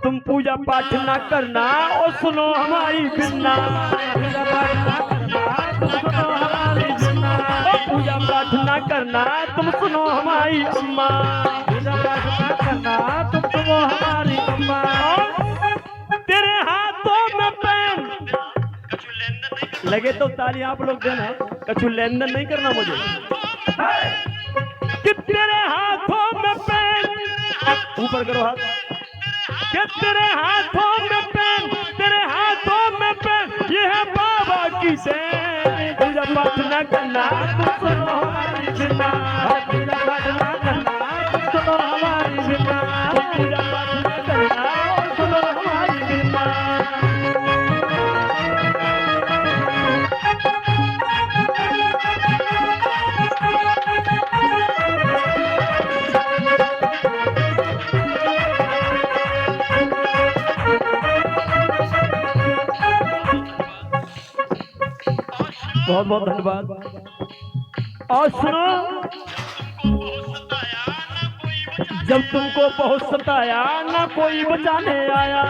तुम पूजा पाठ ना करना और सुनो हमारी बिन्ना। पूजा पाठ ना करना तुम सुनो हमारी बिन्ना। पूजा पाठ ना करना तुम सुनो हमारी अम्मा। पूजा पाठ ना करना तुम सुनो हमारी अम्मा। तेरे हाथों में पेन लगे तो ताली आप लोग देना। कछु लेन देन नहीं करना मुझे। कि तेरे हाथों में पेन, ऊपर करो हाथ। कि तेरे हाथों में पेन, तेरे हाथों में पेन, ये है बाबा की देन। पूजा पाठ न करना तुम सुनो हमारी बिन्ना। पूजा पाठ ना करना तुम सुनो हमारी बिन्ना। पूजा पाठ न करना और सुनो हमारी बिन्ना। बहुत बहुत धन्यवाद। और सुनो, जब तुमको बहुत सताया ना कोई बचाने आया।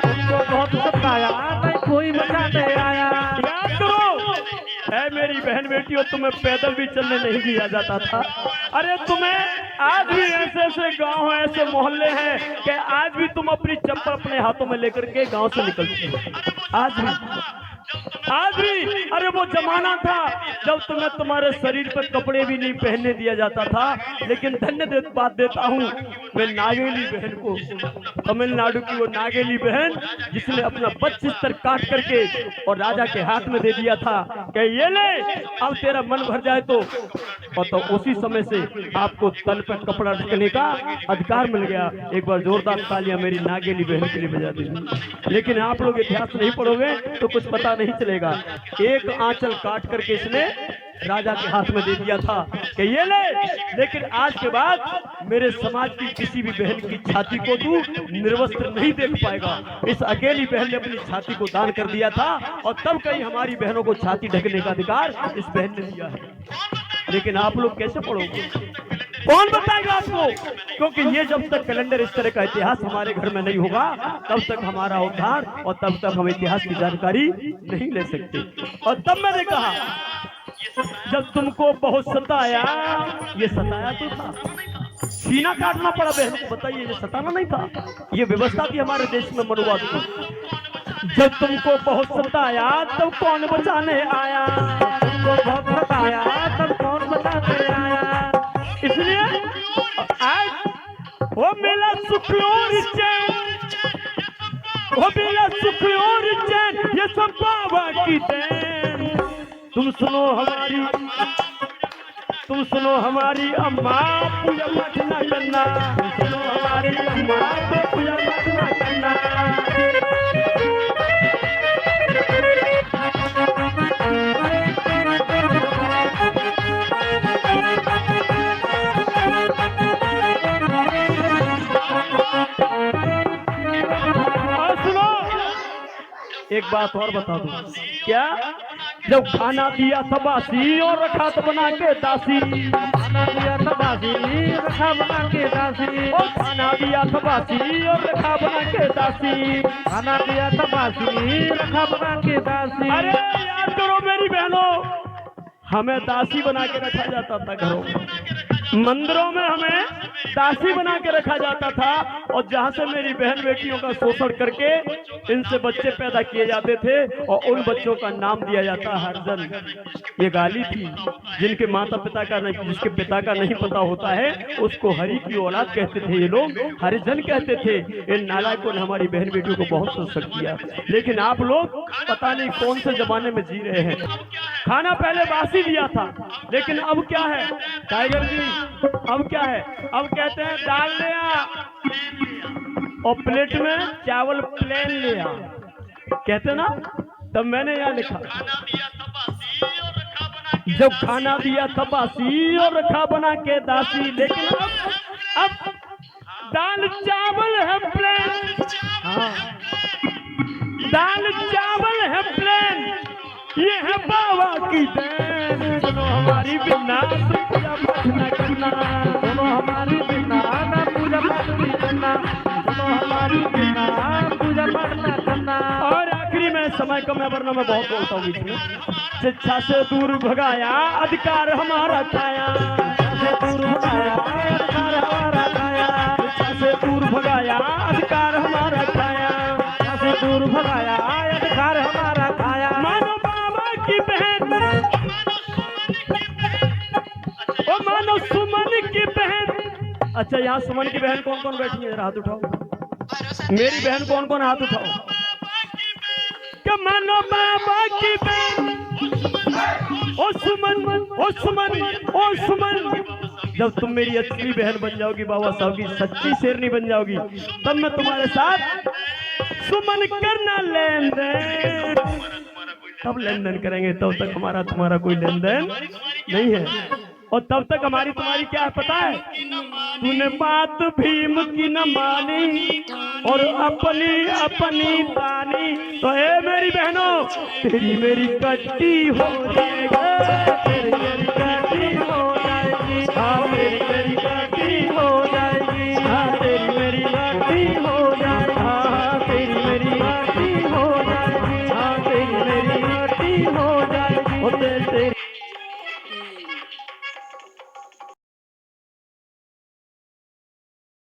तुमको बहुत सताया नहीं कोई बचाने आया। याद करो, है मेरी बहन बेटियों, तुम्हें पैदल भी चलने नहीं दिया जाता था। अरे तुम्हें आज भी ऐसे ऐसे गांव हैं, ऐसे मोहल्ले हैं कि आज भी तुम अपनी चप्पल अपने हाथों में लेकर के गांव से निकलती हो। आज भी अरे वो जमाना था जब तुम्हें तुम्हारे शरीर पर कपड़े भी नहीं पहनने दिया जाता था। लेकिन धन्य बात देता हूँ मैं नागेली बहन को, तमिलनाडु की वो नागेली बहन जिसने अपना 25 सर काट करके और राजा के हाथ में दे दिया था कि ये ले, अब तेरा मन भर जाए तो। और तो उसी समय से आपको तन पर कपड़ा ढकने का अधिकार मिल गया। एक बार जोरदार तालियां मेरी नागेली बहन के लिए बजा दीजिए। लेकिन आप लोग इतिहास नहीं पढ़ोगे तो कुछ पता नहीं चलेगा। एक आंचल काट करके इसने राजा के हाथ में दे दिया था कि ये ले, लेकिन आज के बाद मेरे समाज की किसी भी बहन की छाती को तू निर्वस्त्र नहीं देख पाएगा। इस अकेली बहन ने अपनी छाती को दान कर दिया था और तब कहीं हमारी बहनों को छाती ढकने का अधिकार इस बहन ने दिया है। लेकिन आप लोग कैसे पढ़ोगे, कौन बताएगा आपको? क्योंकि ये जब तक कैलेंडर इस तरह का इतिहास हमारे घर में नहीं होगा तब तक हमारा उद्धार और तब तक हम इतिहास की जानकारी नहीं ले सकते। और तब मैंने कहा जब तुमको बहुत सताया, ये सताया तो था, सीना काटना पड़ा बहन को, बताइए ये सताना नहीं था, ये व्यवस्था थी हमारे देश में मनुवाद की। जब तुमको बहुत सताया तब कौन बचाने आया। तुमको बहुत सताया तब कौन बचाने आया। इसलिए आज वो मिला सुख और चैन, वो मिला सुख और चैन, ये सब बाबा की देन। तुम सुनो हमारी अम्मा, पूजा पाठ ना करना। सुनो हमारी अम्मा, पूजा पाठ ना करना। एक बात और बता दूं क्या, जब खाना दिया था बासी और रखा था बना के दासी। खाना दिया था बासी रखा बना के दासी। और खाना दिया था बासी और रखा बना के दासी। खाना दिया था बासी रखा बना के दासी। अरे याद करो मेरी बहनों, हमें दासी बना के रखा जाता था घरों में, मंदिरों में हमें दासी बना के रखा जाता था। और जहां से मेरी बहन बेटियों का शोषण करके इनसे बच्चे पैदा किए जाते थे और उन बच्चों का नाम दिया जाता हरिजन। ये गाली थी, जिनके माता पिता का नहीं, जिसके पिता का नहीं पता होता है उसको हरि की औलाद कहते थे, ये लोग हरिजन कहते थे। इन नालायकों ने हमारी बहन बेटियों को बहुत शोषण किया। लेकिन आप लोग पता नहीं कौन से जमाने में जी रहे हैं। खाना पहले बासी दिया था, लेकिन अब क्या है टाइगर जी, अब क्या है, अब कहते हैं दाल ले आ और प्लेट में चावल प्लेन ले आ, कहते ना। तब मैंने यहाँ लिखा जब खाना दिया था बासी और रखा बना के दासी। लेकिन अब दाल चावल है प्लेन, हाँ दाल चावल है प्लेन, ये है बाबा की देन। सुनो हमारी बिन्ना, पूजा पाठ न करना। सुनो हमारी बिन्ना, पूजा पाठ नहीं करना। सुनो हमारी बिन्ना, समय कम है वरना मैं बहुत बोलता हूँ बीच में। शिक्षा से दूर भगाया अधिकार हमारा छाया, से दूर भगाया अधिकार हमारा छाया, शिक्षा से दूर भगाया अधिकार हमारा छाया, से दूर भगाया अधिकार हमारा छाया। मानो बाबा की बहन, ओ मानो सुमन की बहन। अच्छा यहाँ सुमन की बहन कौन कौन बैठी है, जरा हाथ उठाओ। मेरी बहन कौन कौन, हाथ उठाओ। कि मानो बाबा की बहन, ओ सुमन, ओ सुमन, ओ सुमन। जब तुम मेरी असली बहन बन जाओगी, बाबा साहब की सच्ची शेरनी बन जाओगी, तब मैं तुम्हारे साथ सुमन करना लेन देन। तब लेन देन करेंगे, तब तक हमारा तुम्हारा कोई लेन देन नहीं है। और तब तक हमारी तुम्हारी क्या है पता है? तूने बात भीम की न मानी और अपनी अपनी तानी, तो ए मेरी बहनों तेरी मेरी कट्टी हो जाएगी, तेरी मेरी कट्टी हो जाएगी, हाँ तेरी मेरी कट्टी हो जाएगी, हाँ तेरी मेरी कट्टी हो जाएगी, हाँ तेरी मेरी कट्टी हो जाएगी, हाँ तेरी मेरी कट्टी हो जाएगी। तेरी